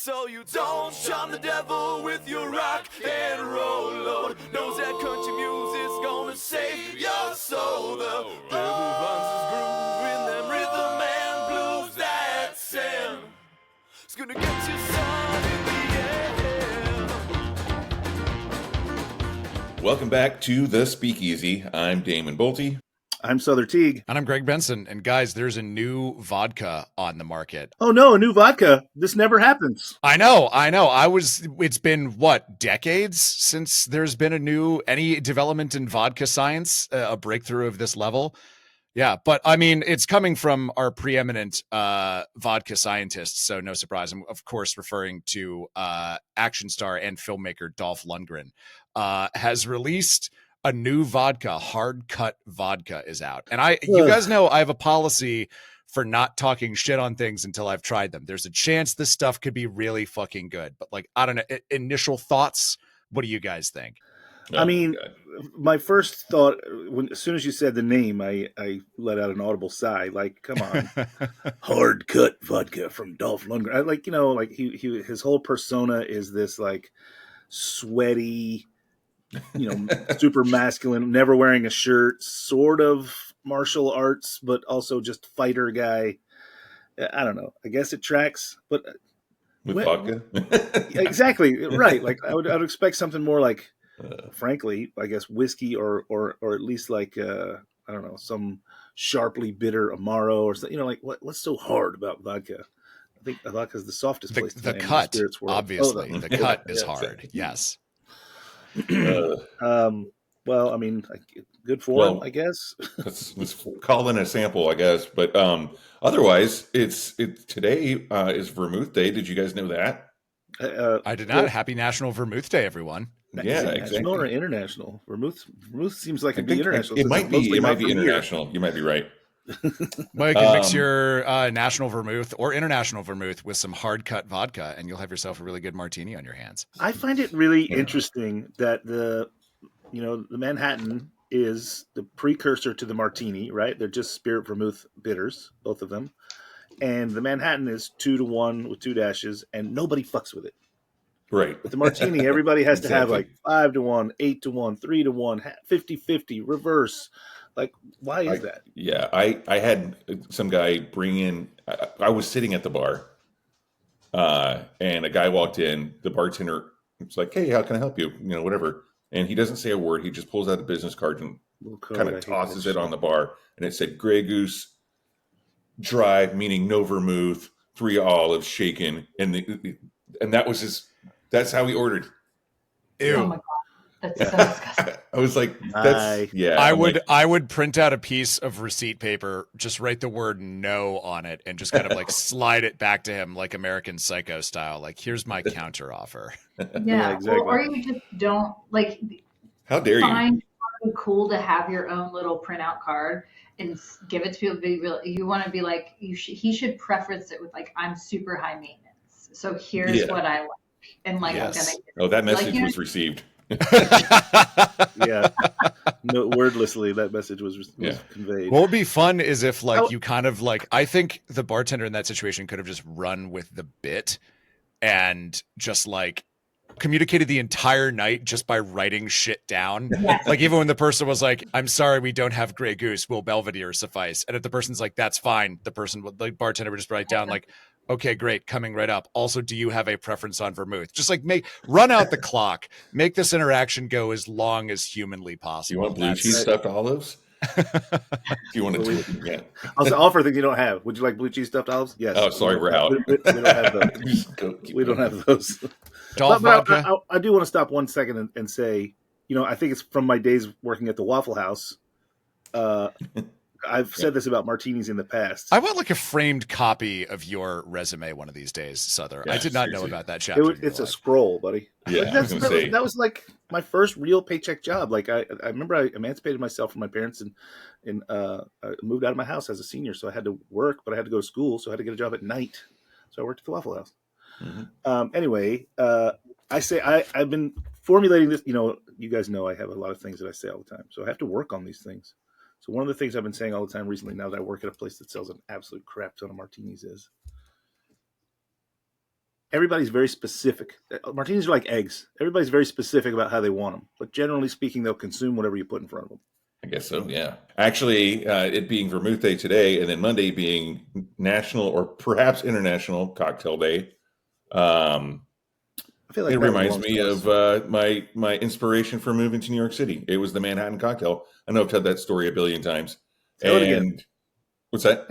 So you don't charm the devil with your rock and roll load. Knows that country music's gonna save your soul. The devil finds his groove in them rhythm and blues that sing. It's gonna get you sun in the air. Welcome back to The Speakeasy. I'm Damon Bolte. I'm Souther Teague. And I'm Greg Benson. And guys, there's a new vodka on the market. Oh no, a new vodka. This never happens. I know. It's been what, decades since there's been any development in vodka science, a breakthrough of this level. Yeah, but I mean, it's coming from our preeminent vodka scientists, so no surprise. I'm of course referring to action star and filmmaker Dolph Lundgren, has released a new vodka. Hard cut vodka is out, and you guys know I have a policy for not talking shit on things until I've tried them. There's a chance this stuff could be really fucking good, but like, I don't know. Initial thoughts. What do you guys think? Oh, I mean, my first thought, as soon as you said the name, I let out an audible sigh. Like, come on, hard cut vodka from Dolph Lundgren. His whole persona is this like sweaty, super masculine, never wearing a shirt, sort of martial arts, but also just fighter guy. I don't know. I guess it tracks, but with vodka, exactly right. Like I would expect something more like. Frankly, I guess whiskey or at least like I don't know, some sharply bitter Amaro or something. Like what's so hard about vodka? I think vodka is the softest place. The cut, in the spirits world. Obviously, the cut is hard. Yes. Well, I mean, good form, I guess. let's call in a sample, I guess. But otherwise, it's today is Vermouth Day. Did you guys know that? I did not. Happy National Vermouth Day, everyone. Yeah, exactly. National or international? Vermouth seems like it'd be international. It might be international. You might be right. Well, you can mix your national vermouth or international vermouth with some hard cut vodka, and you'll have yourself a really good martini on your hands. I find it really interesting that the Manhattan is the precursor to the martini, right? They're just spirit vermouth bitters, both of them. And the Manhattan is 2-1 with 2 dashes, and nobody fucks with it. Right. With the martini, everybody has to have like 5-1, 8-1, 3-1, 50-50, reverse. Like, why is that? Yeah, I had some guy bring in. I was sitting at the bar, and a guy walked in. The bartender was like, "Hey, how can I help you?" Whatever. And he doesn't say a word. He just pulls out a business card and kind of tosses it on the bar, and it said Grey Goose dry, meaning no vermouth, 3 olives shaken, and that was his. That's how he ordered. Ew. Oh my god, that's so disgusting. I was like, I would print out a piece of receipt paper, just write the word "no" on it, and just kind of like slide it back to him like American Psycho style. Like, here's my counter offer. Yeah, exactly. or you just don't like. How dare you? Find it cool to have your own little printout card and give it to people. Be real. You want to be like he should preference it with like, I'm super high maintenance, so here's what I like. And like, yes. That message was received. Yeah, no, wordlessly that message was conveyed. What would be fun is if like you kind of like, I think the bartender in that situation could have just run with the bit and just like communicated the entire night just by writing shit down. Yes. Like even when the person was like, "I'm sorry, we don't have Grey Goose, will Belvedere suffice?" And if the person's like, "That's fine," the bartender would just write down like, "Okay, great, coming right up. Also, do you have a preference on vermouth?" Just like run out the clock, make this interaction go as long as humanly possible. You want blue cheese stuffed olives? Do you want to? Yeah. I'll offer things you don't have. Would you like blue cheese stuffed olives? Yes. Oh, sorry, we're out. We don't have those. We don't have those. But I do want to stop 1 second and say, I think it's from my days working at the Waffle House. I've said this about martinis in the past. I want like a framed copy of your resume one of these days, Souther. I did not know about that chapter. It's a scroll, buddy. Yeah, that was like my first real paycheck job. Like I remember I emancipated myself from my parents and I moved out of my house as a senior, so I had to work, but I had to go to school, so I had to get a job at night. So I worked at the Waffle House. Mm-hmm. Anyway, I've been formulating this. You guys know I have a lot of things that I say all the time, so I have to work on these things. So one of the things I've been saying all the time recently, now that I work at a place that sells an absolute crap ton of martinis, is everybody's very specific. Martinis are like eggs. Everybody's very specific about how they want them. But generally speaking, they'll consume whatever you put in front of them. I guess so, yeah. Actually, it being Vermouth Day today, and then Monday being National or perhaps International Cocktail Day, I feel like it that reminds belongs me to us. of my inspiration for moving to New York City. It was the Manhattan cocktail. I know I've told that story a billion times. Tell it again. And what's that?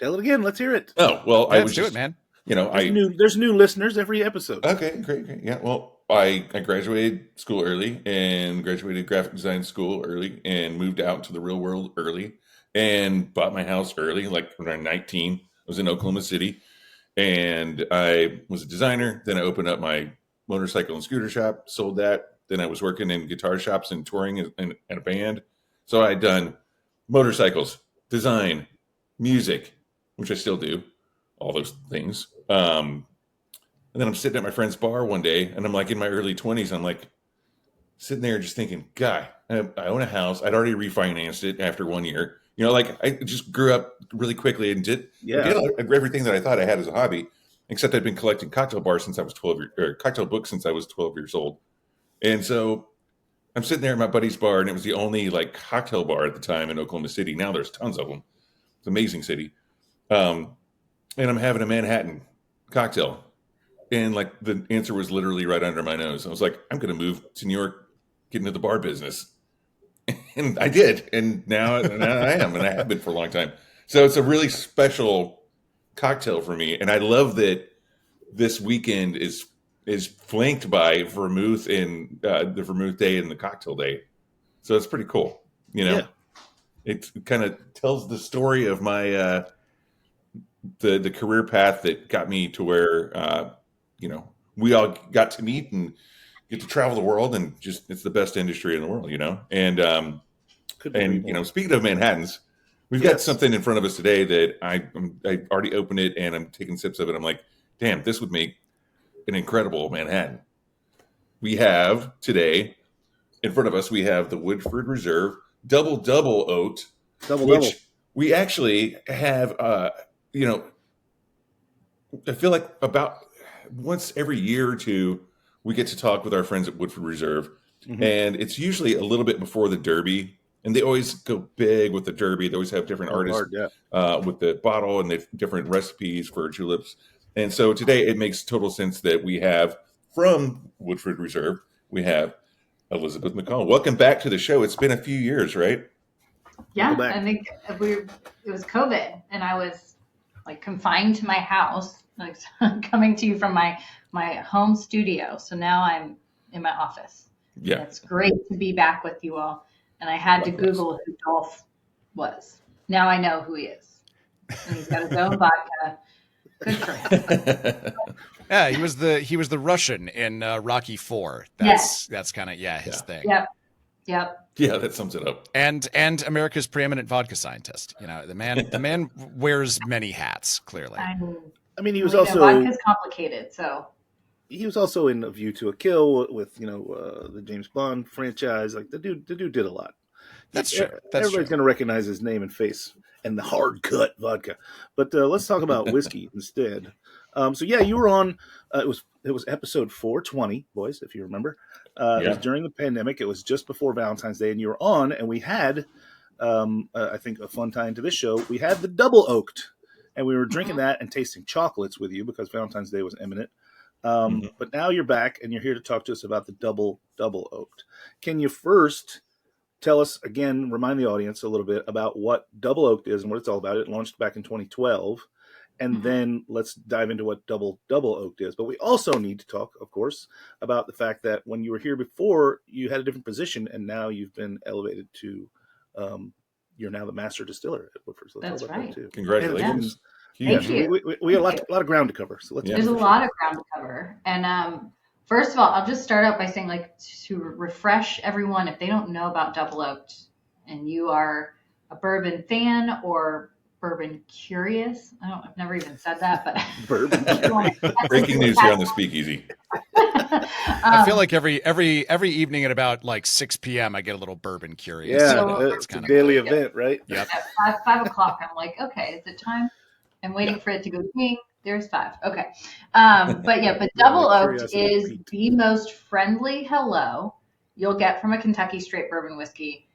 Tell it again. Let's hear it. Oh, well, I Let's was do just, it, man. There's new listeners every episode. Okay, great. Yeah, well, I graduated school early and graduated graphic design school early and moved out to the real world early and bought my house early, like when I was 19. I was in Oklahoma City and I was a designer. Then I opened up my motorcycle and scooter shop, sold that. Then I was working in guitar shops and touring in a band. So I had done motorcycles, design, music, which I still do, all those things. And then I'm sitting at my friend's bar one day, and I'm like in my early 20s. I'm like sitting there just thinking, "God, I own a house. I'd already refinanced it after 1 year. Like I just grew up really quickly and did everything that I thought I had as a hobby, except I'd been collecting cocktail bars since I was 12 or cocktail books since I was 12 years old. And so I'm sitting there at my buddy's bar, and it was the only like cocktail bar at the time in Oklahoma City. Now there's tons of them. It's an amazing city. And I'm having a Manhattan cocktail. And like the answer was literally right under my nose. I was like, I'm going to move to New York, get into the bar business. And I did. And now I am. And I have been for a long time. So it's a really special cocktail for me. And I love that this weekend is flanked by Vermouth and the Vermouth Day and the Cocktail Day. So it's pretty cool. Yeah. It kind of tells the story of my the career path that got me to where we all got to meet and get to travel the world, and just it's the best industry in the world, And speaking of Manhattans, we've got something in front of us today that I already opened it and I'm taking sips of it. I'm like, damn, this would make an incredible Manhattan. We have today in front of us, we have the Woodford Reserve double oaked, which we actually have. I feel like about once every year or two, we get to talk with our friends at Woodford Reserve, and it's usually a little bit before the Derby, and they always go big with the Derby. They always have different artists with the bottle, and they have different recipes for juleps. And so today it makes total sense that we have from Woodford Reserve, we have Elizabeth McCall. Welcome back to the show. It's been a few years, right? Yeah, I think it was COVID, and I was like confined to my house, like coming to you from my home studio. So now I'm in my office. Yeah, and it's great to be back with you all. And I had to Google who Dolph was. Now I know who he is, and he's got his own vodka. Good for him. Yeah, he was the Russian in Rocky IV. That's kind of his thing. Yep. Yeah, that sums it up. And America's preeminent vodka scientist. The man wears many hats. Clearly, I mean, he was vodka's complicated, so he was also in A View to a Kill with the James Bond franchise. Like the dude did a lot. That's true. Everybody's going to recognize his name and face and the hard cut vodka. But let's talk about whiskey instead. You were on. It was episode 420, boys, if you remember. It was during the pandemic. It was just before Valentine's Day, and you were on, and we had, I think, a fun time to this show. We had the double oaked, and we were drinking that and tasting chocolates with you because Valentine's Day was imminent. But now you're back, and you're here to talk to us about the double oaked. Can you first tell us again, remind the audience a little bit about what double oaked is and what it's all about? It launched back in 2012. And then let's dive into what double oaked is. But we also need to talk, of course, about the fact that when you were here before, you had a different position, and now you've been elevated to, you're now the master distiller at Woodford. So that's right. Too. Congratulations. Thank you. We have a lot of ground to cover. So There's a lot of ground to cover. And first of all, I'll just start out by saying, like, to refresh everyone, if they don't know about double oaked, and you are a bourbon fan or bourbon curious. I've never even said that, but bourbon. Breaking news here on the Speakeasy. I feel like every evening at about like 6 p.m. I get a little bourbon curious. Yeah, so it's a daily event, right? Yep. At 5 o'clock, I'm like, okay, is it time? I'm waiting for it to go ding, There's 5. Okay. But Yeah, double my oaked curiosity is is piqued. the most friendly hello you'll get from a Kentucky straight bourbon whiskey.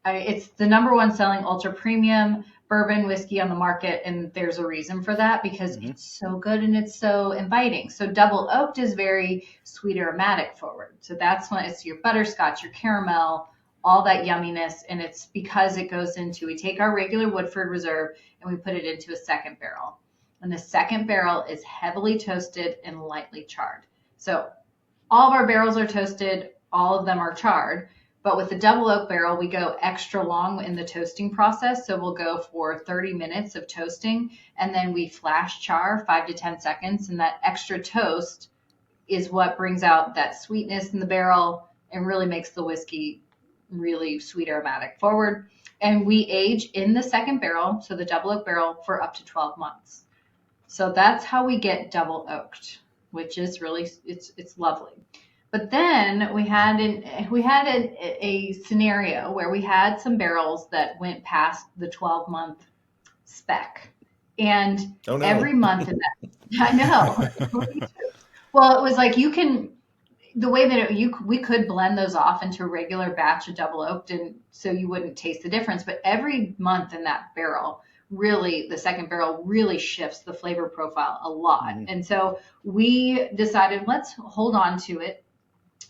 It's the number 1 selling ultra premium bourbon whiskey on the market, and there's a reason for that because Mhm. it's so good and it's so inviting. So double oaked is very sweet aromatic forward. So that's when it's your butterscotch, your caramel, all that yumminess, and it's because it goes into, we take our regular Woodford Reserve and we put it into a second barrel. And the second barrel is heavily toasted and lightly charred. So all of our barrels are toasted, all of them are charred. But with the double oak barrel, we go extra long in the toasting process. So we'll go for 30 minutes of toasting, and then we flash char 5 to 10 seconds. And that extra toast is what brings out that sweetness in the barrel and really makes the whiskey really sweet aromatic forward. And we age in the second barrel, so the double oak barrel, for up to 12 months. So that's how we get double oaked, which is really, it's lovely. But then we had a scenario where we had some barrels that went past the 12-month spec, and Oh no. every month in that, I know. Well, it was like the way that we could blend those off into a regular batch of double oaked, and so you wouldn't taste the difference. But every month in that barrel, really, the second barrel really shifts the flavor profile a lot. And so we decided, let's hold on to it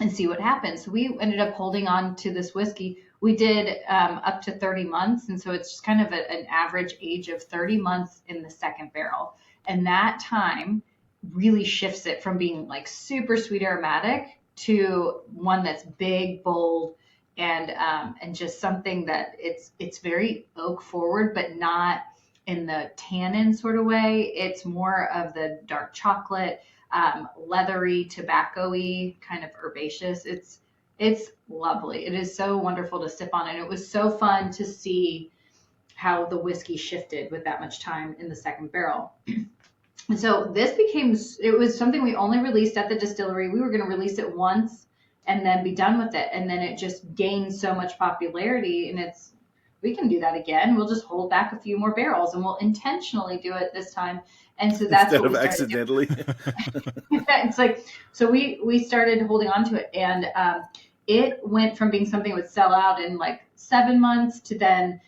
and see what happens. So we ended up holding on to this whiskey. We did up to 30 months. And so it's just kind of an average age of 30 months in the second barrel. And that time really shifts it from being like super sweet aromatic to one that's big, bold, and just something that it's very oak forward, but not in the tannin sort of way. It's more of the dark chocolate, leathery, tobacco-y, kind of herbaceous. It's lovely. It is so wonderful to sip on, and it was so fun to see how the whiskey shifted with that much time in the second barrel. And so it was something we only released at the distillery. We were going to release it once and then be done with it. And then it just gained so much popularity, and we can do that again. We'll just hold back a few more barrels, and we'll intentionally do it this time. And so that's Instead what of we started accidentally. It's like, so we started holding on to it, and it went from being something that would sell out in like 7 months to then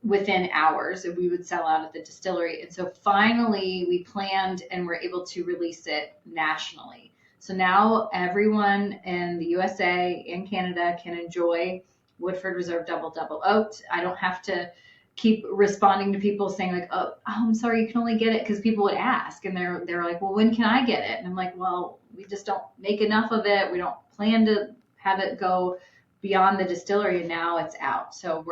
within hours we would sell out at the distillery. And so finally we planned and were able to release it nationally. So now everyone in the USA and Canada can enjoy Woodford Reserve Double Oaked. I don't have to keep responding to people saying like, oh, I'm sorry, you can only get it, because people would ask, and they're like, well, when can I get it? And I'm like, well, we just don't make enough of it. We don't plan to have it go beyond the distillery, and now it's out. So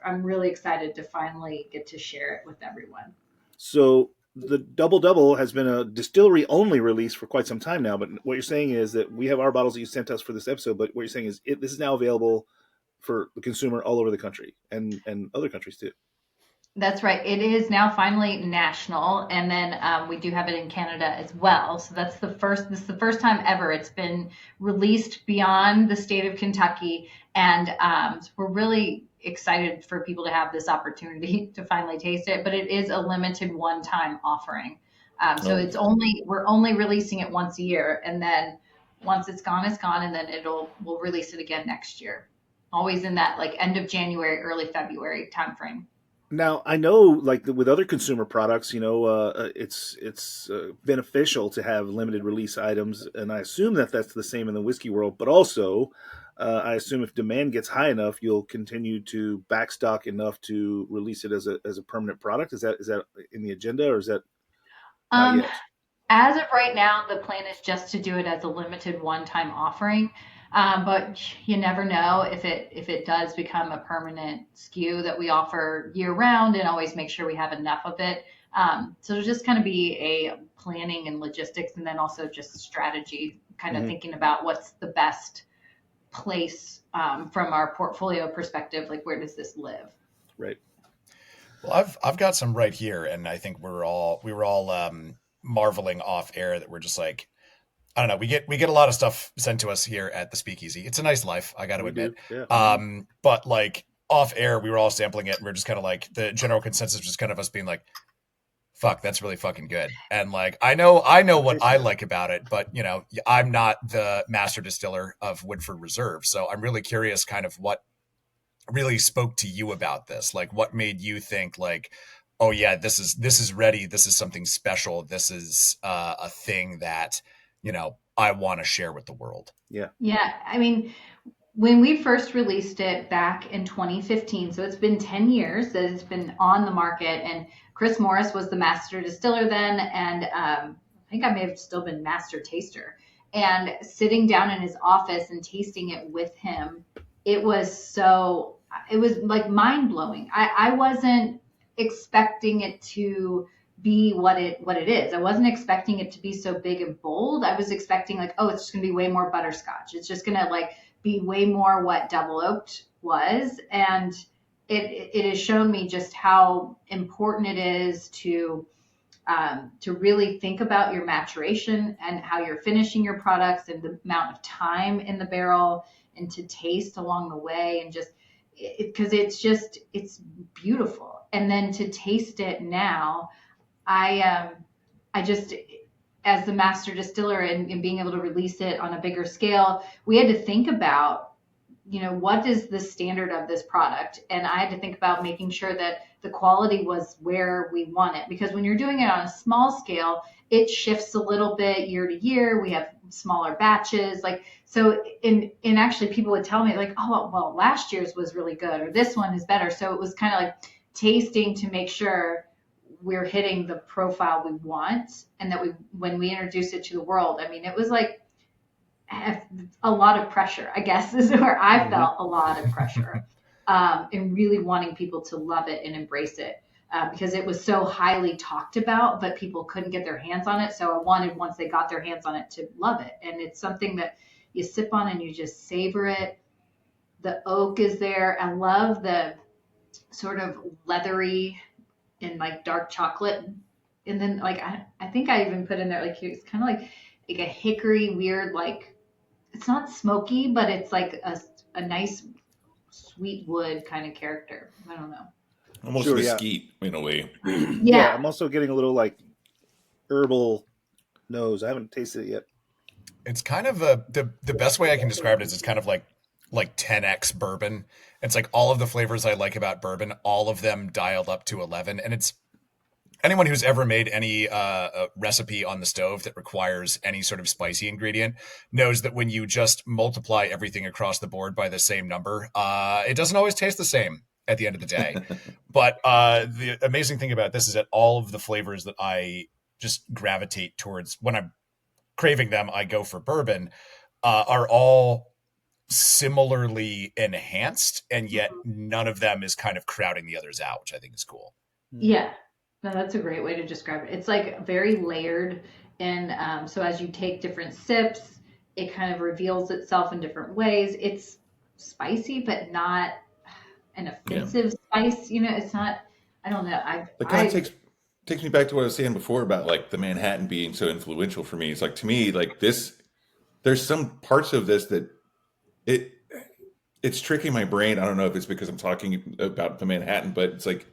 I'm really excited to finally get to share it with everyone. So the double has been a distillery only release for quite some time now. But what you're saying is that we have our bottles that you sent us for this episode. But what you're saying is this is now available for the consumer all over the country and other countries too. That's right. It is now finally national, and then we do have it in Canada as well. So this is the first time ever it's been released beyond the state of Kentucky, and so we're really excited for people to have this opportunity to finally taste it. But it is a limited one-time offering, so we're only releasing it once a year, and then once it's gone, and then we'll release it again next year. Always in that like end of January, early February timeframe. Now, I know, like with other consumer products, it's beneficial to have limited release items, and I assume that that's the same in the whiskey world. But also, I assume if demand gets high enough, you'll continue to backstock enough to release it as a permanent product. Is that in the agenda, or is that not yet? As of right now, the plan is just to do it as a limited one-time offering. But you never know if it does become a permanent SKU that we offer year round, and always make sure we have enough of it. So it'll just kind of be a planning and logistics, and then also just strategy, kind of thinking about what's the best place from our portfolio perspective, like where does this live? Right. Well, I've got some right here, and I think we were all marveling off air that we're just like, I don't know. We get a lot of stuff sent to us here at the Speakeasy. It's a nice life, I got to admit. Yeah. But like off air, we were all sampling it, and we're just kind of like, the general consensus was kind of us being like, Fuck, that's really fucking good. And like, I know what I like about it, but you know, I'm not the master distiller of Woodford Reserve. So I'm really curious kind of what really spoke to you about this. Like what made you think like, oh yeah, this is ready. This is something special. This is a thing that, you know, I want to share with the world. Yeah. Yeah. I mean, when we first released it back in 2015, so it's been 10 years that it's been on the market, and Chris Morris was the master distiller then, and I think I may have still been master taster. And sitting down in his office and tasting it with him, it was like mind blowing. I wasn't expecting it to be what it is. I wasn't expecting it to be so big and bold. I was expecting like, oh, it's just gonna be way more butterscotch. It's just gonna like be way more what double oaked was. And it has shown me just how important it is to really think about your maturation and how you're finishing your products and the amount of time in the barrel, and to taste along the way, and just because it's beautiful. And then to taste it now, I just, as the master distiller, and being able to release it on a bigger scale, we had to think about, you know, what is the standard of this product? And I had to think about making sure that the quality was where we want it. Because when you're doing it on a small scale, it shifts a little bit year to year. We have smaller batches. Like, so in actually people would tell me like, oh, well, last year's was really good, or this one is better. So it was kind of like tasting to make sure we're hitting the profile we want, and that when we introduce it to the world, I mean, it was like a lot of pressure, I guess, is where I felt a lot of pressure in really wanting people to love it and embrace it, because it was so highly talked about, but people couldn't get their hands on it. So I wanted, once they got their hands on it, to love it. And it's something that you sip on and you just savor it. The oak is there. I love the sort of leathery and like dark chocolate. And then like, I think I even put in there, like, it's kind of like a hickory weird, like, it's not smoky, but it's like a nice sweet wood kind of character. I don't know. Almost mesquite in a way. Yeah. I'm also getting a little like herbal nose. I haven't tasted it yet. It's kind of the best way I can describe it is it's kind of like 10x bourbon. It's like all of the flavors I like about bourbon, all of them dialed up to 11. And it's anyone who's ever made any recipe on the stove that requires any sort of spicy ingredient knows that when you just multiply everything across the board by the same number, it doesn't always taste the same at the end of the day. But the amazing thing about this is that all of the flavors that I just gravitate towards when I'm craving them, I go for bourbon, are all similarly enhanced, and yet none of them is kind of crowding the others out, which I think is cool. Yeah, no, that's a great way to describe it. It's like very layered, and so as you take different sips, it kind of reveals itself in different ways. It's spicy, but not an offensive spice. You know, it's not. I don't know. It kind of takes me back to what I was saying before about like the Manhattan being so influential for me. It's like, to me, like this, there's some parts of this that it's tricking my brain. I don't know if it's because I'm talking about the Manhattan, but it's like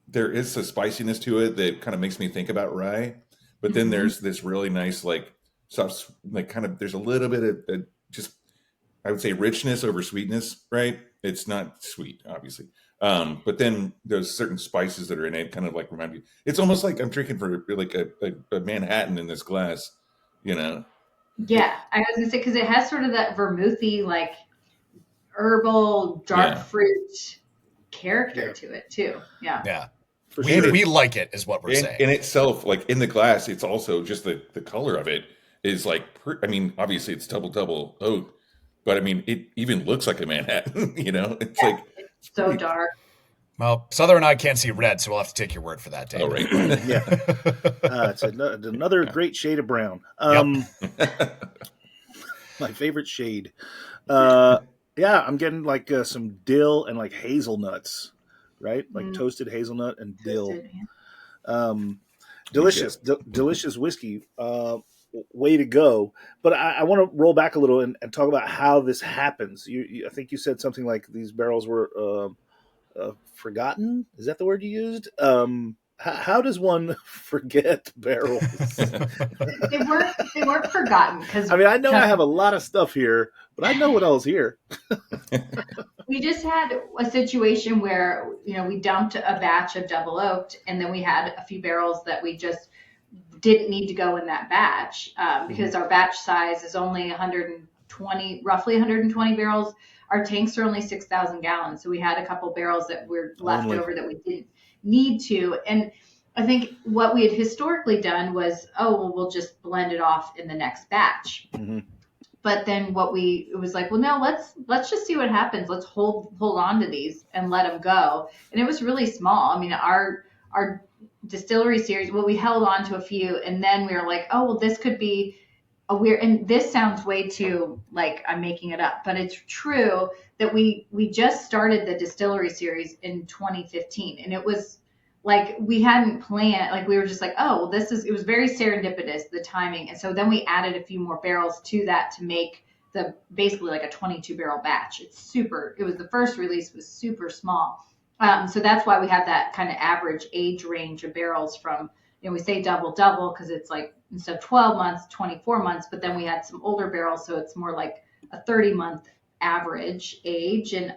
there is a spiciness to it that kind of makes me think about rye. But then there's this really nice, like, soft, like kind of, there's a little bit of just, I would say, richness over sweetness, right? It's not sweet, obviously. But then there's certain spices that are in it kind of like remind me. It's almost like I'm drinking for like a Manhattan in this glass, you know? Yeah, I was gonna say, because it has sort of that vermouthy, like herbal dark fruit character to it too. Yeah. We like it, is what we're saying. In itself, like in the glass, it's also just the color of it is like, I mean, obviously it's double oak, but I mean, it even looks like a Manhattan, you know? It's like, it's so pretty dark. Well, Souther and I can't see red, so we'll have to take your word for that, Dave. Oh, right. It's another great shade of brown. My favorite shade. I'm getting like some dill and like hazelnuts, right? Like toasted hazelnut and dill. Delicious, delicious whiskey. Way to go. But I want to roll back a little and talk about how this happens. I think you said something like these barrels were forgotten. Is that the word you used? How does one forget barrels? They weren't forgotten because I mean, I know I have a lot of stuff here, but I know what else here. we just had a situation where, we dumped a batch of double oaked, and then we had a few barrels that we just didn't need to go in that batch because our batch size is only 120, roughly 120 barrels. Our tanks are only 6,000 gallons. So we had a couple barrels that were left over that we didn't need to. And I think what we had historically done was, we'll just blend it off in the next batch. Mm-hmm. But then it was like, well, no, let's just see what happens. Let's hold on to these and let them go. And it was really small. I mean, our distillery series, well, we held on to a few, and then we were like, oh, well, this could be a weird, and this sounds way too, like I'm making it up, but it's true that we just started the distillery series in 2015. And it was like, we hadn't planned, like we were just like, oh, well, it was very serendipitous, the timing. And so then we added a few more barrels to that to make basically like a 22 barrel batch. It was the first release was super small. So that's why we have that kind of average age range of barrels from, we say double because it's like, instead of 12 months, 24 months, but then we had some older barrels. So it's more like a 30-month average age. And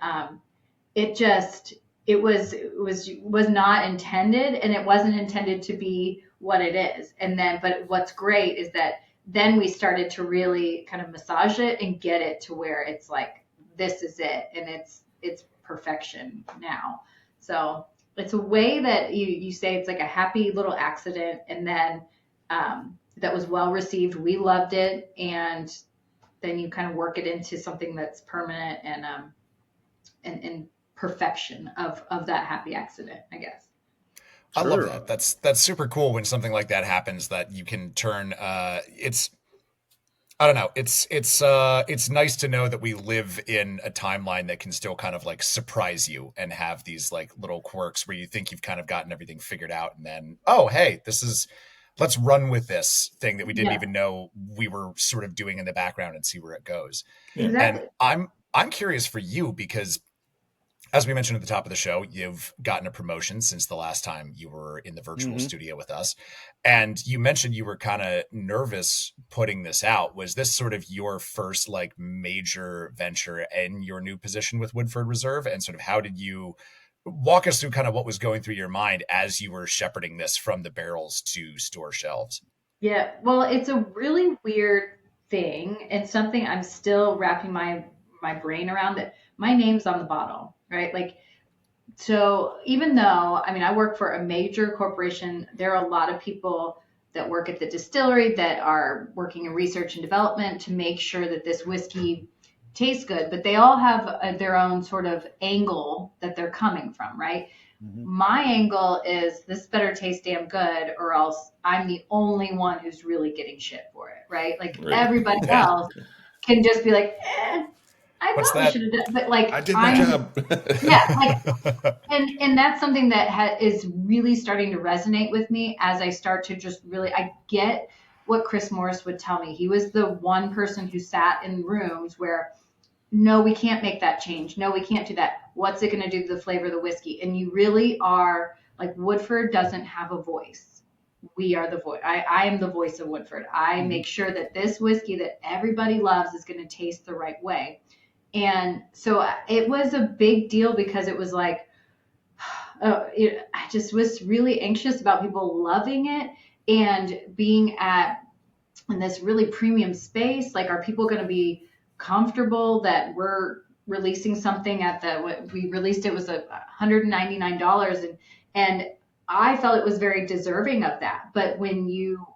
it was not intended, and it wasn't intended to be what it is. And then, but what's great is that then we started to really kind of massage it and get it to where it's like, this is it. And it's perfection now. So it's a way that you say it's like a happy little accident, and then that was well received. We loved it, and then you kind of work it into something that's permanent and perfection of that happy accident, I guess. I love that. That's super cool when something like that happens, that you can turn I don't know. It's nice to know that we live in a timeline that can still kind of like surprise you and have these like little quirks where you think you've kind of gotten everything figured out, and then, oh, hey, let's run with this thing that we didn't even know we were sort of doing in the background and see where it goes. Exactly. And I'm curious for you, because as we mentioned at the top of the show, you've gotten a promotion since the last time you were in the virtual studio with us. And you mentioned you were kind of nervous putting this out. Was this sort of your first like major venture in your new position with Woodford Reserve? And sort of how did you walk us through kind of what was going through your mind as you were shepherding this from the barrels to store shelves? Yeah, well, it's a really weird thing, and something I'm still wrapping my brain around, that my name's on the bottle, right? Like, so even though, I mean, I work for a major corporation, there are a lot of people that work at the distillery that are working in research and development to make sure that this whiskey tastes good, but they all have their own sort of angle that they're coming from, right? My angle is, this better taste damn good, or else I'm the only one who's really getting shit for it, right? Like everybody else can just be like, I probably should have done, but like I did my job. and that's something that is really starting to resonate with me as I start to just really, I get what Chris Morris would tell me. He was the one person who sat in rooms where, no, we can't make that change. No, we can't do that. What's it going to do to the flavor of the whiskey? And you really are like, Woodford doesn't have a voice. We are the voice. I am the voice of Woodford. I make sure that this whiskey that everybody loves is going to taste the right way. And so it was a big deal, because it was like, I just was really anxious about people loving it and being in this really premium space. Like, are people going to be comfortable that we're releasing something we released, it was $199, and I felt it was very deserving of that. But when you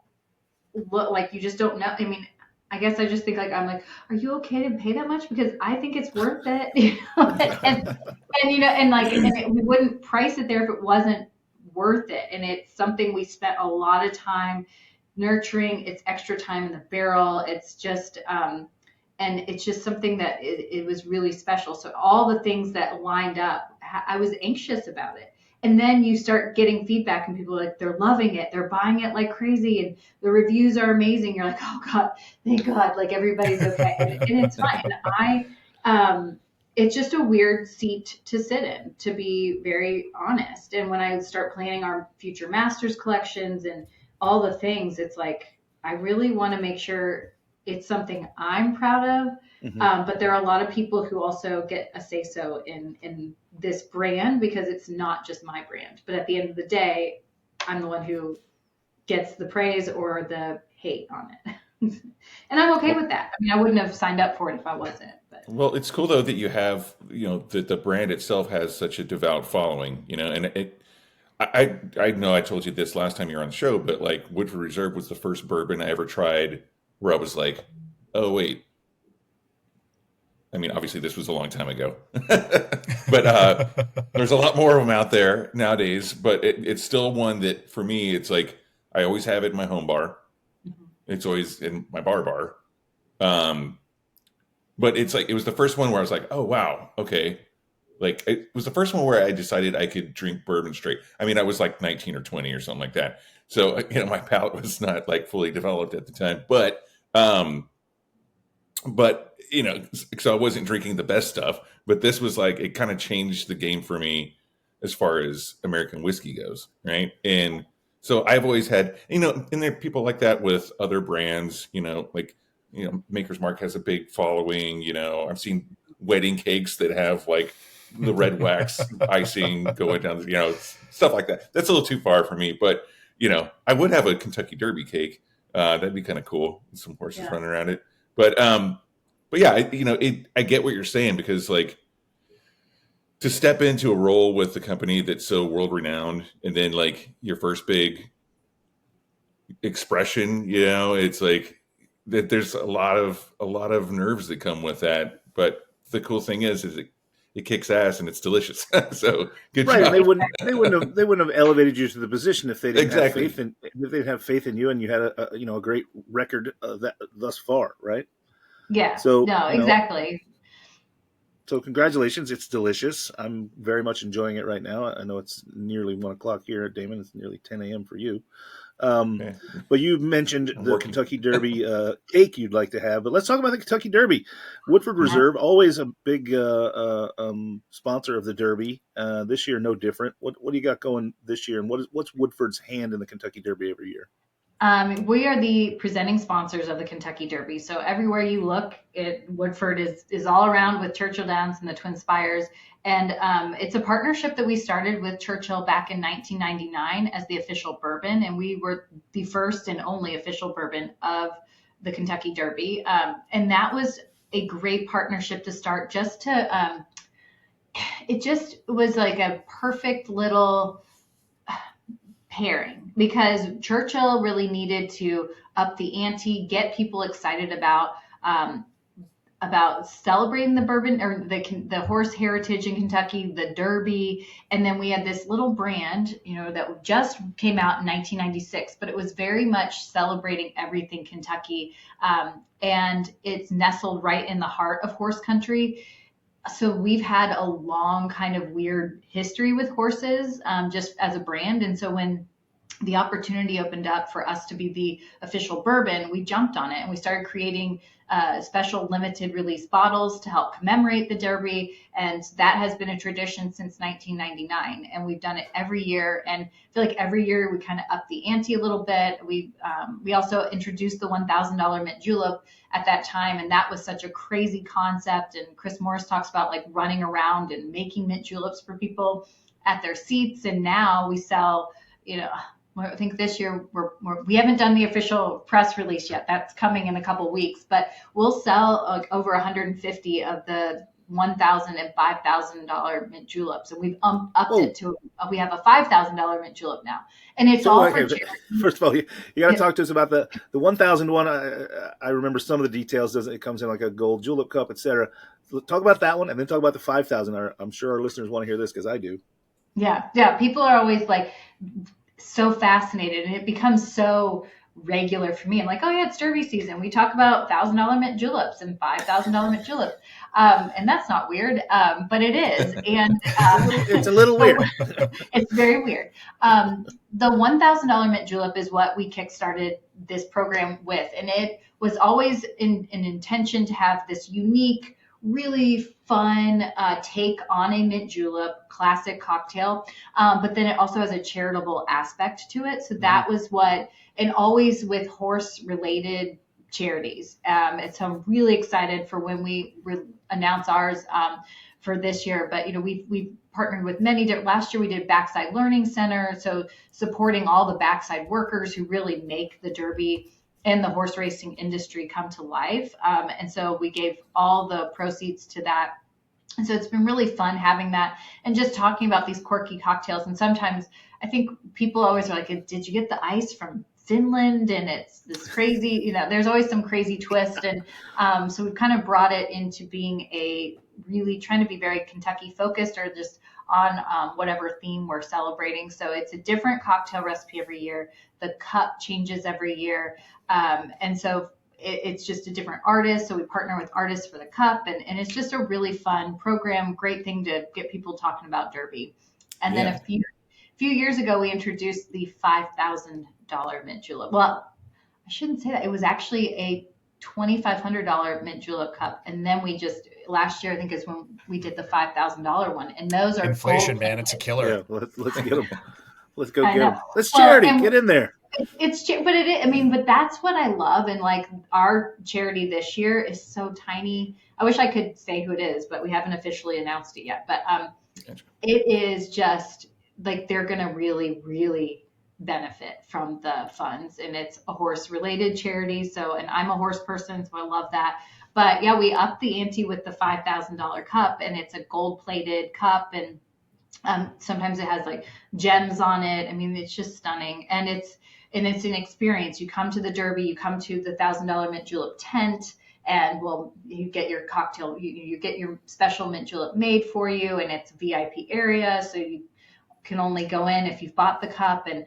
look, like, you just don't know. I mean, I guess I just think, like, I'm like, are you okay to pay that much? Because I think it's worth it, and we wouldn't price it there if it wasn't worth it. And it's something we spent a lot of time nurturing. It's extra time in the barrel. It's just, and it's just something that it was really special. So all the things that lined up, I was anxious about it. And then you start getting feedback, and people are like, they're loving it. They're buying it like crazy, and the reviews are amazing. You're like, oh God, thank God, like everybody's okay. And it's fine. And it's just a weird seat to sit in, to be very honest. And when I start planning our future masters collections and all the things, it's like, I really want to make sure it's something I'm proud of. But there are a lot of people who also get a say so in this brand, because it's not just my brand. But at the end of the day, I'm the one who gets the praise or the hate on it. And I'm okay with that. I mean, I wouldn't have signed up for it if I wasn't. But Well, it's cool though that you have, that the brand itself has such a devout following, and I know I told you this last time you were on the show, but like Woodford Reserve was the first bourbon I ever tried where I was like, oh wait. I mean, obviously this was a long time ago, but there's a lot more of them out there nowadays, but it's still one that for me, it's like, I always have it in my home bar. It's always in my bar. But it's like, it was the first one where I was like, oh, wow. Okay. Like, it was the first one where I decided I could drink bourbon straight. I mean, I was like 19 or 20 or something like that. So, my palate was not like fully developed at the time, but, so I wasn't drinking the best stuff, but this was like, it kind of changed the game for me as far as American whiskey goes. Right. And so I've always had, and there are people like that with other brands, like, Maker's Mark has a big following. I've seen wedding cakes that have like the red wax icing going down, stuff like that. That's a little too far for me, but I would have a Kentucky Derby cake. That'd be kind of cool. Some horses running around it. But yeah, I get what you're saying, because like, to step into a role with the company that's so world renowned, and then like your first big expression, it's like that there's a lot of nerves that come with that. But the cool thing is it kicks ass and it's delicious. So good job. And they wouldn't have elevated you to the position if they didn't have faith in, if they didn't have faith in you, and you had a great record that thus far, right? yeah, So no, exactly. So congratulations. It's delicious. I'm very much enjoying it right now. I know it's nearly 1:00 here at Damon. It's nearly 10 a.m. for you. But you mentioned the Kentucky Derby cake you'd like to have. But let's talk about the Kentucky Derby. Woodford Reserve, always a big sponsor of the Derby. This year, no different. What do you got going this year? And what's Woodford's hand in the Kentucky Derby every year? We are the presenting sponsors of the Kentucky Derby. So everywhere you look, Woodford is all around with Churchill Downs and the Twin Spires. And it's a partnership that we started with Churchill back in 1999 as the official bourbon. And we were the first and only official bourbon of the Kentucky Derby. And that was a great partnership to start, it just was like a perfect little pairing, because Churchill really needed to up the ante, get people excited about celebrating the bourbon or the horse heritage in Kentucky, the Derby. And then we had this little brand, that just came out in 1996, but it was very much celebrating everything Kentucky. And it's nestled right in the heart of horse country. So we've had a long kind of weird history with horses, just as a brand. And so when the opportunity opened up for us to be the official bourbon, we jumped on it and we started creating special limited release bottles to help commemorate the Derby. And that has been a tradition since 1999. And we've done it every year. And I feel like every year we kind of up the ante a little bit. We also introduced the $1,000 mint julep at that time. And that was such a crazy concept. And Chris Morris talks about like running around and making mint juleps for people at their seats. And now we sell, I think this year we haven't done the official press release yet. That's coming in a couple weeks, but we'll sell like over 150 of the $1,000 and $5,000 mint juleps, and we've upped it to we have a $5,000 mint julep now, and it's all for charity. First of all, you got to talk to us about the 1,000 one. I remember some of the details. It comes in like a gold julep cup, etc. So talk about that one, and then talk about the 5,000. I'm sure our listeners want to hear this because I do. Yeah. People are always like so fascinated, and it becomes so regular for me. I'm like, oh yeah, it's Derby season. We talk about $1,000 mint juleps and $5,000 mint juleps, and that's not weird, but it is. And it's a little weird. It's very weird. The $1,000 mint julep is what we kickstarted this program with, and it was always an intention to have this unique, really fun take on a mint julep classic cocktail. But then it also has a charitable aspect to it. So that was what, and always with horse related charities. And so I'm really excited for when we announce ours for this year. But we've partnered with many different. Last year we did Backside Learning Center, so supporting all the backside workers who really make the Derby and the horse racing industry come to life. And so we gave all the proceeds to that. And so it's been really fun having that and just talking about these quirky cocktails. And sometimes I think people always are like, did you get the ice from Finland? And it's this crazy, there's always some crazy twist. And so we've kind of brought it into being really trying to be very Kentucky focused, or just on whatever theme we're celebrating. So it's a different cocktail recipe every year. The cup changes every year. And so it's just a different artist. So we partner with artists for the cup, and it's just a really fun program. Great thing to get people talking about Derby. And then a few years ago, we introduced the $5,000 mint julep. Well, I shouldn't say that. It was actually a $2,500 mint julep cup. And then last year, I think, is when we did the $5,000 one. And those are inflation, man. It's a killer. Yeah, let's get them. Let's go get them. Let's charity. Get in there. But that's what I love. And like our charity this year is so tiny. I wish I could say who it is, but we haven't officially announced it yet. But it is just like they're going to really, really benefit from the funds, and it's a horse related charity. So, and I'm a horse person, so I love that. But yeah, we upped the ante with the $5,000 cup, and it's a gold plated cup, and sometimes it has like gems on it. I mean, it's just stunning, and it's an experience. You come to the Derby, you come to the $1,000 mint julep tent, and you get your cocktail, you get your special mint julep made for you, and it's VIP area, so you can only go in if you've bought the cup. And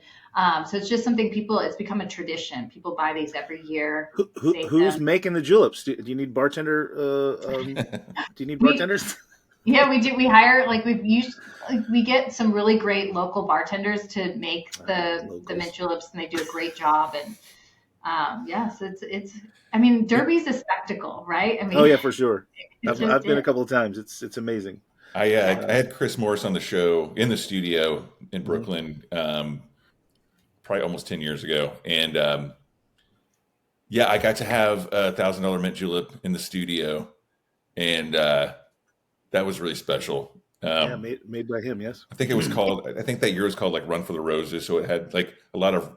so it's just something it's become a tradition. People buy these every year. Who's making the juleps? Do you need bartender? Do you need bartenders? Yeah, we do. We hire, we get some really great local bartenders to make the mint juleps, and they do a great job. And so it's I mean, Derby's a spectacle, right? I mean, oh yeah, for sure. I've been a couple of times. It's amazing. I had Chris Morris on the show in the studio in Brooklyn, probably almost 10 years ago. And I got to have a $1,000 mint julep in the studio, and that was really special. Made by him, yes. I think it was called, I think that year was called like Run for the Roses. So it had like a lot of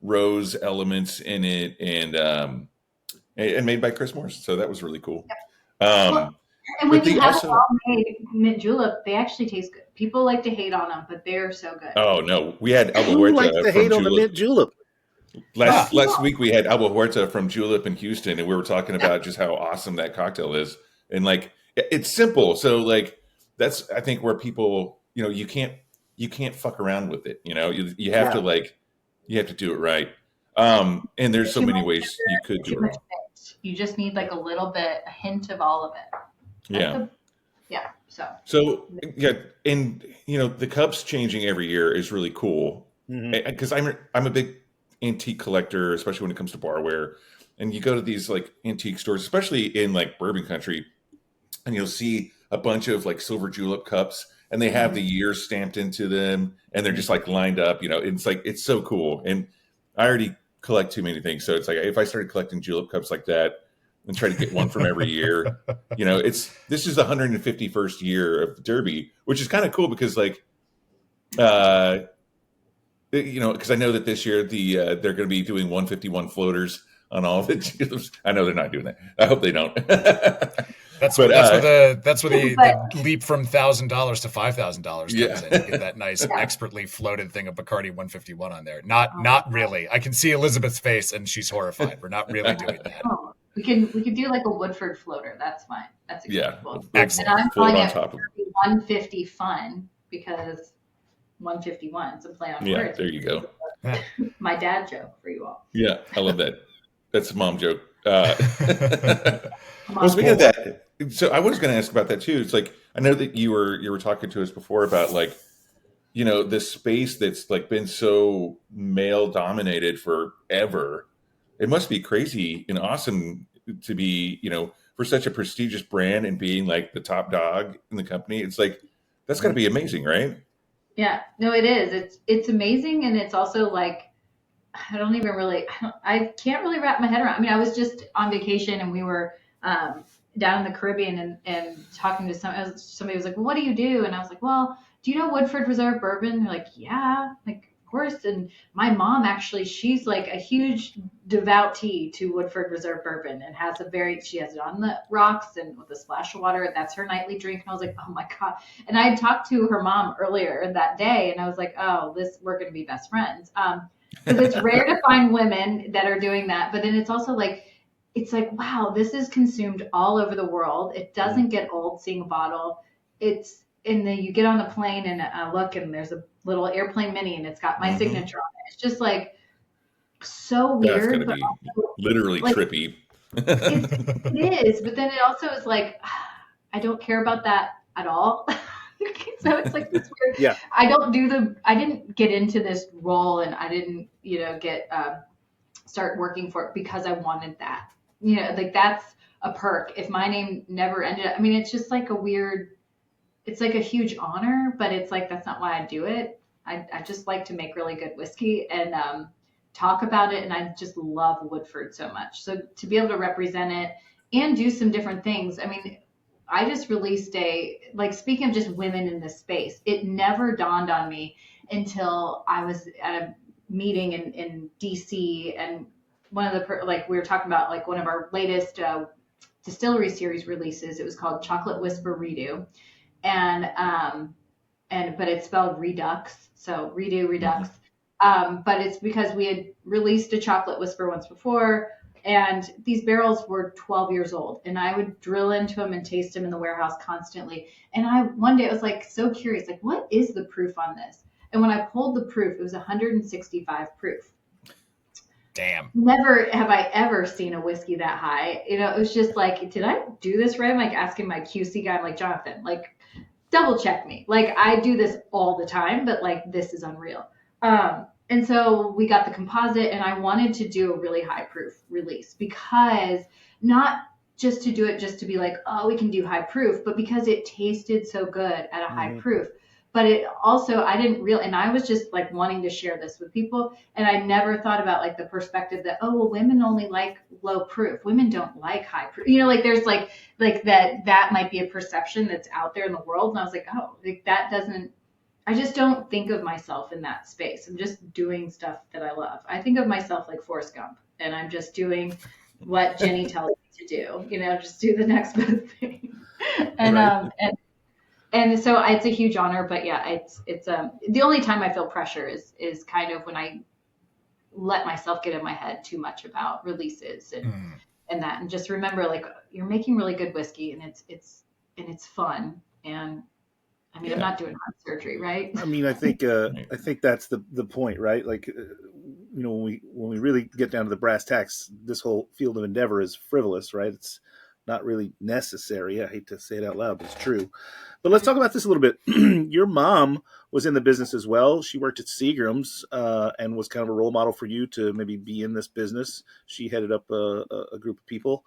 rose elements in it, and made by Chris Morris. So that was really cool. And when you have a well-made mint julep, they actually taste good. People like to hate on them, but they're so good. Oh no, we had Alba Who Huerta likes to hate on the mint julep? Last week we had Alba Huerta from Julep in Houston, and we were talking about just how awesome that cocktail is, and like it's simple. So like that's I think where people you can't fuck around with it. You have to you have to do it right. And there's so many ways you could do it wrong. You just need like a hint of all of it. So and the cups changing every year is really cool, because I'm a big antique collector, especially when it comes to barware. And you go to these like antique stores, especially in like bourbon country, and you'll see a bunch of like silver julep cups, and they have the years stamped into them, and they're just like lined up. It's so cool. And I already collect too many things, so it's like if I started collecting julep cups like that and try to get one from every year, this is the 151st year of the Derby, which is kind of cool because because I know that this year they're going to be doing 151 floaters on all of it. I know they're not doing that. I hope they don't. That's where the leap from $1,000 to $5,000 comes in. You get that nice expertly floated thing of Bacardi 151 on there. Not really. I can see Elizabeth's face, and she's horrified. We're not really doing that. We could do like a Woodford floater. That's fine. That's acceptable. Excellent. And I'm calling it 150 fun because 151. It's a play on words. Yeah, there you go. My dad joke for you all. Yeah, I love that. That's a mom joke. Well, speaking of that, so I was going to ask about that too. It's like I know that you were talking to us before about like this space that's like been so male dominated forever. It must be crazy and awesome to be, for such a prestigious brand and being like the top dog in the company. It's like, that's got to be amazing, right? Yeah, no, it is. It's amazing, and it's also like I can't really wrap my head around. I mean, I was just on vacation and we were down in the Caribbean and talking to somebody was like, well, what do you do? And I was like, well, do you know Woodford Reserve bourbon? They're like, yeah, like, of course. And my mom actually, she's like a huge devotee to Woodford Reserve bourbon and she has it on the rocks and with a splash of water. That's her nightly drink. And I was like, oh my God. And I had talked to her mom earlier that day and I was like, oh, we're going to be best friends. Because it's rare to find women that are doing that. But then it's also like, wow, this is consumed all over the world. It doesn't get old seeing a bottle. And then you get on the plane and I look and there's a little airplane mini and it's got my signature on it. It's just like so weird. That's gotta be literally like, trippy. It is. But then it also is like, I don't care about that at all. So it's like this weird. Yeah. I didn't get into this role and I didn't, start working for it because I wanted that. Like that's a perk. If my name never ended up, I mean, it's just like it's like a huge honor, but it's like, that's not why I do it. I just like to make really good whiskey and talk about it. And I just love Woodford so much. So to be able to represent it and do some different things. I mean, I just released speaking of just women in this space, it never dawned on me until I was at a meeting in DC and one of the, we were talking about like one of our latest distillery series releases. It was called Chocolate Whisper Redo. But it's spelled Redux. So Redo, Redux. But it's because we had released a Chocolate Whisper once before. And these barrels were 12 years old and I would drill into them and taste them in the warehouse constantly. And one day I was like, so curious, like, what is the proof on this? And when I pulled the proof, it was 165 proof. Damn. Never have I ever seen a whiskey that high. It was just like, did I do this right? I'm like asking my QC guy, I'm like, Jonathan, like double check me. Like I do this all the time, but like, this is unreal. And so we got the composite and I wanted to do a really high proof release because not just to do it, just to be like, oh, we can do high proof, but because it tasted so good at a high proof. But it also, and I was just like wanting to share this with people. And I never thought about like the perspective that, oh, well, women only like low proof. Women don't like high proof. There's like that might be a perception that's out there in the world. And I was like, oh, like that doesn't, I just don't think of myself in that space. I'm just doing stuff that I love. I think of myself like Forrest Gump, and I'm just doing what Jenny tells me to do. Just do the next best thing. And right. and so it's a huge honor. But yeah, it's the only time I feel pressure is kind of when I let myself get in my head too much about releases and that, and just remember like you're making really good whiskey, and it's fun and. I mean, I'm not doing heart surgery, right? I mean, I think that's the point, right? Like, when we really get down to the brass tacks, this whole field of endeavor is frivolous, right? It's not really necessary. I hate to say it out loud, but it's true. But let's talk about this a little bit. Your mom was in the business as well. She worked at Seagram's and was kind of a role model for you to maybe be in this business. She headed up a group of people.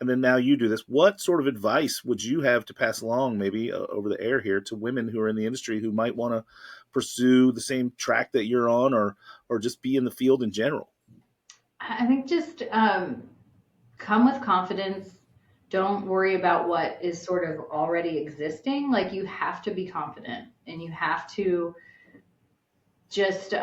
And then now you do this. What sort of advice would you have to pass along maybe over the air here to women who are in the industry who might want to pursue the same track that you're on or just be in the field in general? I think just come with confidence. Don't worry about what is sort of already existing. Like you have to be confident and you have to just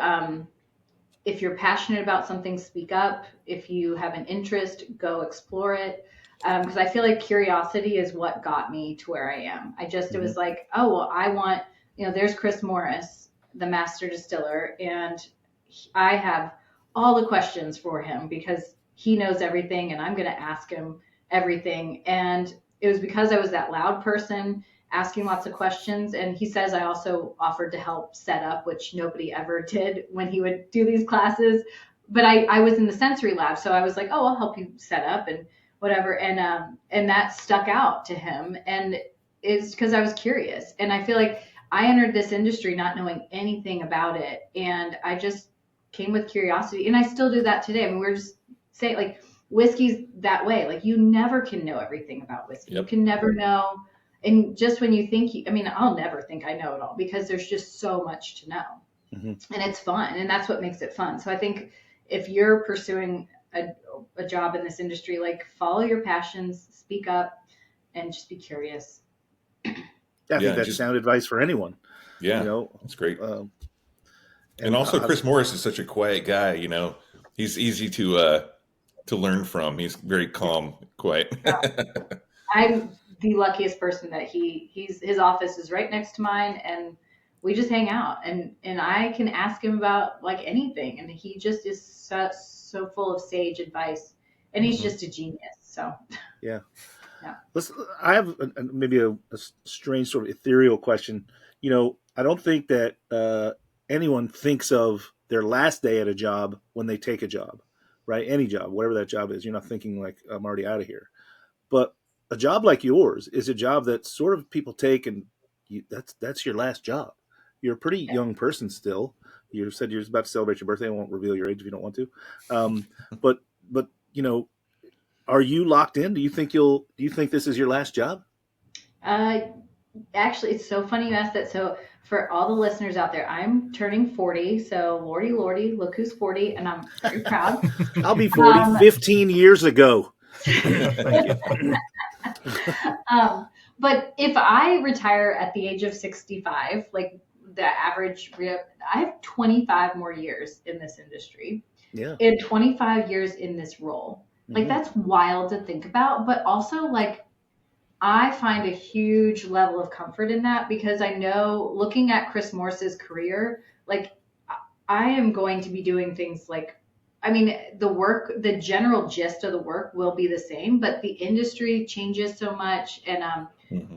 if you're passionate about something, speak up. If you have an interest, go explore it. Because I feel like curiosity is what got me to where I am. It was like, oh, well, I want, there's Chris Morris, the master distiller, and I have all the questions for him because he knows everything and I'm going to ask him everything. And it was because I was that loud person asking lots of questions. And he says I also offered to help set up, which nobody ever did when he would do these classes. But I was in the sensory lab. So I was like, oh, I'll help you set up and whatever. And that stuck out to him. And it's because I was curious. And I feel like I entered this industry not knowing anything about it. And I just came with curiosity. And I still do that today. I mean, we're just saying like, whiskey's that way. Like you never can know everything about whiskey. You can never know. And just when you think, I'll never think I know it all because there's just so much to know. Mm-hmm. And it's fun. And that's what makes it fun. So I think if you're pursuing a job in this industry, like follow your passions, speak up, and just be curious. I think that's sound advice for anyone. Yeah, that's great. And also, Chris Morris is such a quiet guy. He's easy to learn from. He's very calm, quiet. I'm the luckiest person that his office is right next to mine, and we just hang out, and I can ask him about like anything, and he just is so full of sage advice, and he's just a genius. So yeah. I have maybe a strange sort of ethereal question. I don't think that anyone thinks of their last day at a job when they take a job, right? Any job, whatever that job is, you're not thinking like, I'm already out of here. But a job like yours is a job that sort of people take and that's your last job. You're a pretty young person still. You said you're about to celebrate your birthday. I won't reveal your age if you don't want to. But are you locked in? Do you think this is your last job? Actually, it's so funny you asked that. So for all the listeners out there, I'm turning 40. So Lordy, look who's 40. And I'm very proud. I'll be 40 15 years ago. But if I retire at the age of 65, like the average, I have 25 more years in this industry. Yeah. And 25 years in this role. Like that's wild to think about, but also like I find a huge level of comfort in that because I know looking at Chris Morris's career, like I am going to be doing things like, the general gist of the work will be the same, but the industry changes so much. And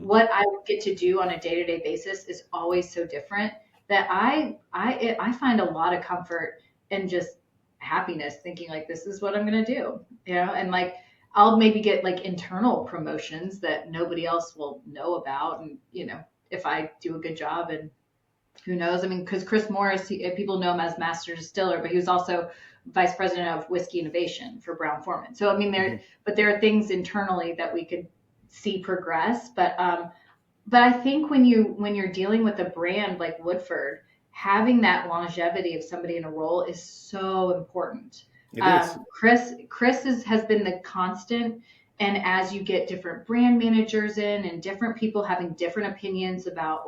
what I get to do on a day-to-day basis is always so different that I find a lot of comfort in just happiness thinking like, this is what I'm going to do, and like, I'll maybe get like internal promotions that nobody else will know about. And, if I do a good job and who knows, because Chris Morris, people know him as Master Distiller, but he was also Vice President of Whiskey Innovation for Brown-Forman. So, but there are things internally that we could see progress. But I think when you're dealing with a brand like Woodford, having that longevity of somebody in a role is so important. Chris has been the constant. And as you get different brand managers in and different people having different opinions about,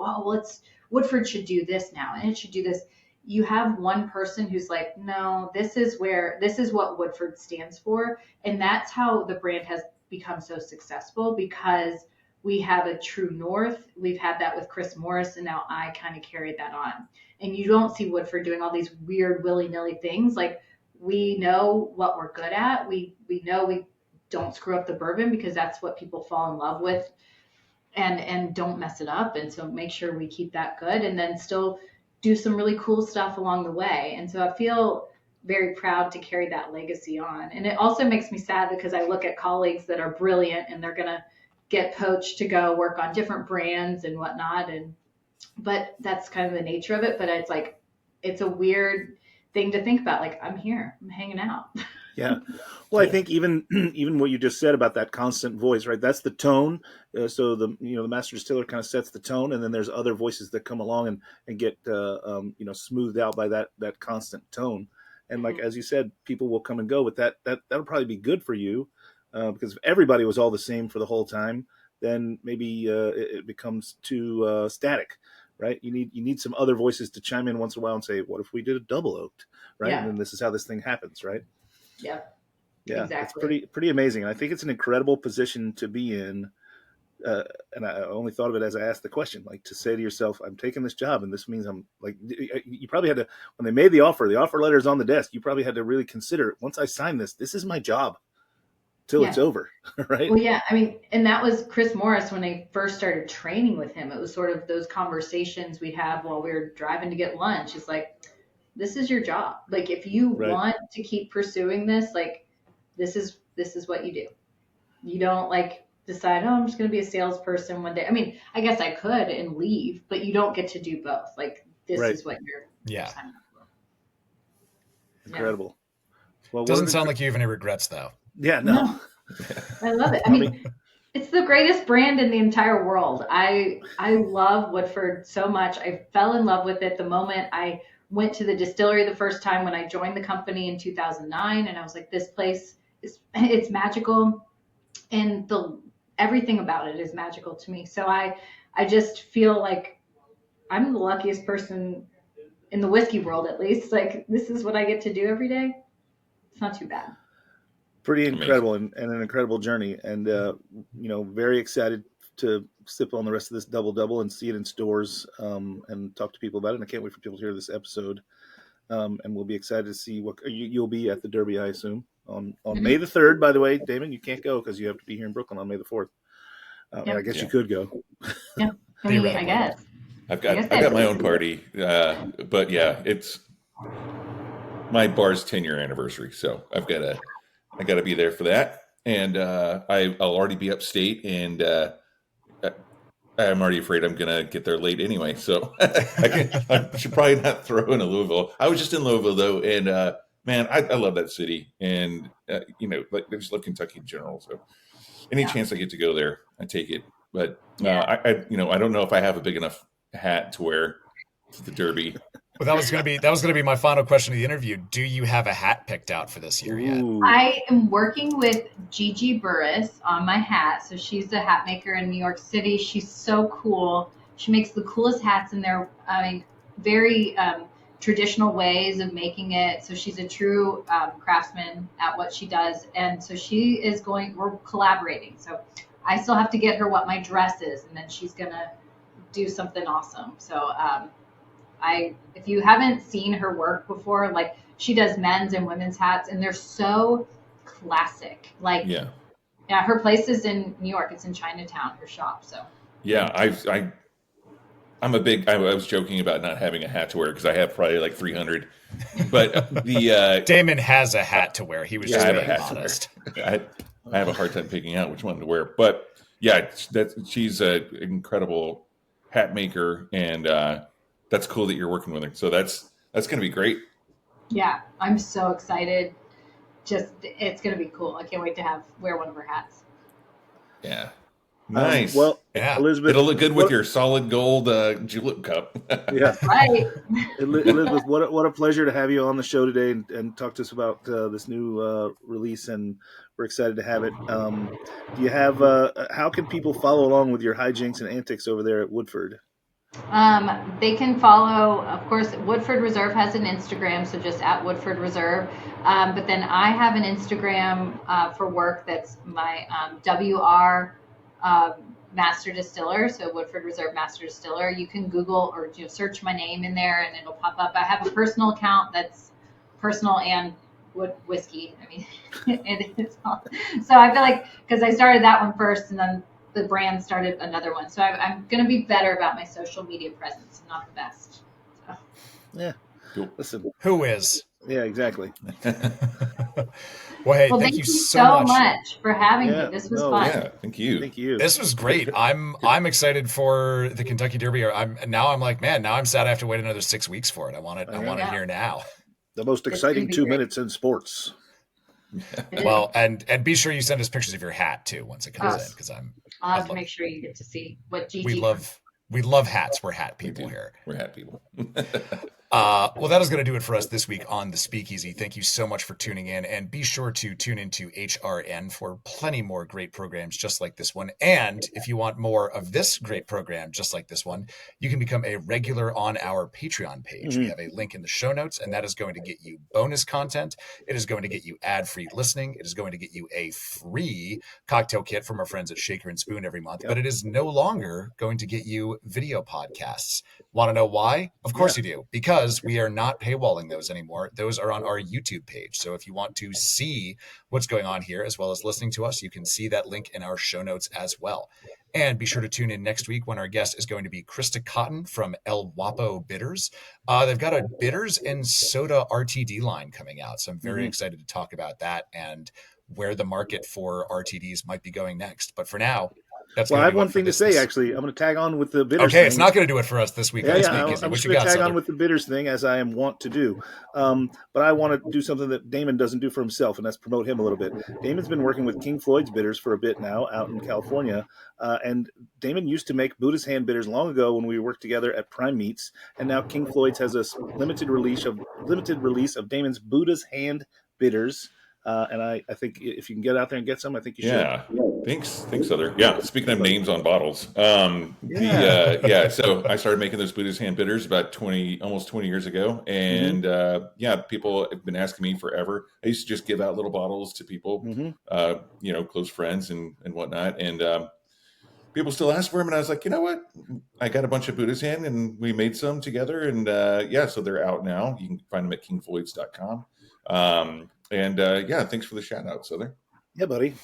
Woodford should do this now and it should do this. You have one person who's like, no, this is what Woodford stands for. And that's how the brand has become so successful because we have a true north. We've had that with Chris Morris, and now I kind of carried that on. And you don't see Woodford doing all these weird willy-nilly things. Like we know what we're good at. We know we don't screw up the bourbon because that's what people fall in love with, and don't mess it up. And so make sure we keep that good and then still do some really cool stuff along the way. And so I feel very proud to carry that legacy on. And it also makes me sad because I look at colleagues that are brilliant and they're going to get poached to go work on different brands and whatnot. But that's kind of the nature of it. But it's like, it's a weird thing to think about. Like, I'm here, I'm hanging out. Yeah. Well, I think even what you just said about that constant voice, right? That's the tone. So the master distiller kind of sets the tone, and then there's other voices that come along and get smoothed out by that constant tone. And like as you said, people will come and go, but that'll probably be good for you because if everybody was all the same for the whole time, then maybe it becomes too static. Right. You need some other voices to chime in once in a while and say, what if we did a double oaked? Right. Yeah. And then this is how this thing happens. Right. Yeah. Yeah. Exactly. It's pretty amazing. And I think it's an incredible position to be in. And I only thought of it as I asked the question, like to say to yourself, I'm taking this job. And this means I'm like, you probably had to, when they made the offer letter is on the desk. You probably had to really consider once I sign this is my job till it's over. Right. Well, yeah. And that was Chris Morris when I first started training with him. It was sort of those conversations we'd have while we were driving to get lunch. It's like, this is your job. Like, if you want to keep pursuing this, like, this is what you do. You don't like decide, I'm just going to be a salesperson one day. I guess I could and leave, but you don't get to do both. Like, this is what you're signing up for. Incredible. Well, doesn't sound like you have any regrets though. Yeah, no. I love it. I mean, it's the greatest brand in the entire world. I love Woodford so much. I fell in love with it the moment I went to the distillery the first time when I joined the company in 2009, and I was like, this place is it's magical, and the everything about it is magical to me. So I just feel like I'm the luckiest person in the whiskey world, at least. Like this is what I get to do every day. It's not too bad. Pretty Amazing. incredible and an incredible journey. And, very excited to sip on the rest of this double and see it in stores and talk to people about it. And I can't wait for people to hear this episode. And we'll be excited to see what you'll be at the Derby, I assume, on May the 3rd. By the way, Damon, you can't go because you have to be here in Brooklyn on May the 4th. I guess you could go. Yeah, I mean, I guess. I've got my own party, but yeah, it's my bar's 10-year anniversary, so I got to be there for that, and I'll already be upstate, and I'm already afraid I'm gonna get there late anyway, so I should probably not throw in a Louisville. I was just in Louisville though, and man, I love that city, and like I just love Kentucky in general. So any chance I get to go there, I take it. But I don't know if I have a big enough hat to wear to the Derby. Well, that was gonna be my final question of the interview. Do you have a hat picked out for this year yet? Ooh. I am working with Gigi Burris on my hat. So she's a hat maker in New York City. She's so cool. She makes the coolest hats, and they're very traditional ways of making it. So she's a true craftsman at what she does, and so we're collaborating. So I still have to get her what my dress is, and then she's gonna do something awesome. So if you haven't seen her work before, like she does men's and women's hats, and they're so classic. Like, yeah, her place is in New York. It's in Chinatown, her shop. So yeah, I'm a big. I was joking about not having a hat to wear because I have probably like 300. But the Damon has a hat to wear. He was just being honest. I have a hard time picking out which one to wear. But yeah, she's an incredible hat maker, and that's cool that you're working with her. So that's going to be great. Yeah, I'm so excited. It's going to be cool. I can't wait to wear one of her hats. Yeah. Nice. Elizabeth, it'll look good with your solid gold julep cup. Yeah, right. Elizabeth, what a pleasure to have you on the show today and talk to us about this new release, and we're excited to have it. Do you have? How can people follow along with your hijinks and antics over there at Woodford? They can follow, of course, Woodford Reserve has an Instagram, so just at Woodford Reserve. But then I have an Instagram for work that's my WR Master Distiller, so Woodford Reserve Master Distiller. You can Google or search my name in there, and it'll pop up. I have a personal account that's personal and whiskey. I mean, it is all. So I feel like because I started that one first, and then the brand started another one. So I'm going to be better about my social media presence. I'm not the best. So. Yeah. Cool. Listen. Who is? Yeah, exactly. Well, hey, thank you so much for having me. This was fun. Yeah, thank you. Thank you. This was great. I'm excited for the Kentucky Derby. I'm like, man, now I'm sad I have to wait another 6 weeks for it. I want it here now. The most exciting 2 minutes in sports. Well, and be sure you send us pictures of your hat too once it comes in, because I'll have to make sure you get to see what Gigi. We love hats. We're hat people here. We're hat people. Well, that is going to do it for us this week on The Speakeasy. Thank you so much for tuning in, and be sure to tune into HRN for plenty more great programs just like this one. And if you want more of this great program just like this one, you can become a regular on our Patreon page. Mm-hmm. We have a link in the show notes, and that is going to get you bonus content. It is going to get you ad-free listening. It is going to get you a free cocktail kit from our friends at Shaker and Spoon every month, but it is no longer going to get you video podcasts. Want to know why? Of course you do, because we are not paywalling those anymore. Those are on our YouTube page. So if you want to see what's going on here, as well as listening to us, you can see that link in our show notes as well. And be sure to tune in next week when our guest is going to be Krista Cotton from El Guapo Bitters. They've got a bitters and soda RTD line coming out. So I'm very excited to talk about that and where the market for RTDs might be going next. But for now, That's Well, I gonna have do one it for thing to this- say. this- Actually, I'm going to tag on with the bitters. Okay, thing. it's not going to do it for us this week. Yeah, This yeah. week, is it? I'm What just you going to got, tag Souther? on with the bitters thing, as I am wont to do. But I want to do something that Damon doesn't do for himself, and that's promote him a little bit. Damon's been working with King Floyd's bitters for a bit now, out in California, and Damon used to make Buddha's Hand bitters long ago when we worked together at Prime Meats, and now King Floyd's has a limited release of Damon's Buddha's Hand bitters. And I think if you can get out there and get some, I think you should. Yeah. Thanks, Souther. Yeah. Speaking of names on bottles, so I started making those Buddha's Hand bitters about almost 20 years ago, and people have been asking me forever. I used to just give out little bottles to people, close friends and whatnot, and people still ask for them, and I was like, you know what? I got a bunch of Buddha's Hand, and we made some together, and so they're out now. You can find them at kingfloyds.com. Thanks for the shout out, Souther. Yeah, buddy.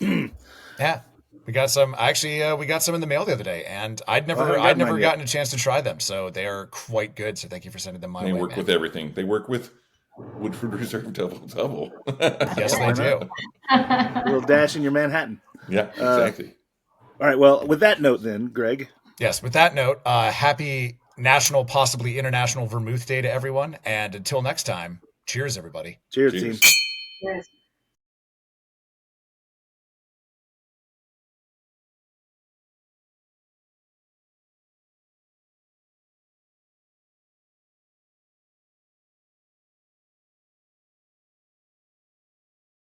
Yeah, we got some. Actually, we got some in the mail the other day, and I'd never gotten a chance to try them, so they are quite good. So thank you for sending them my way. They work with everything. They work with Woodford Reserve Double. Yes, they do. A little dash in your Manhattan. Yeah, exactly. All right. Well, with that note, then, Greg. Yes, with that note, happy National, possibly International Vermouth Day to everyone, and until next time, cheers, everybody. Cheers. Team. Cheers.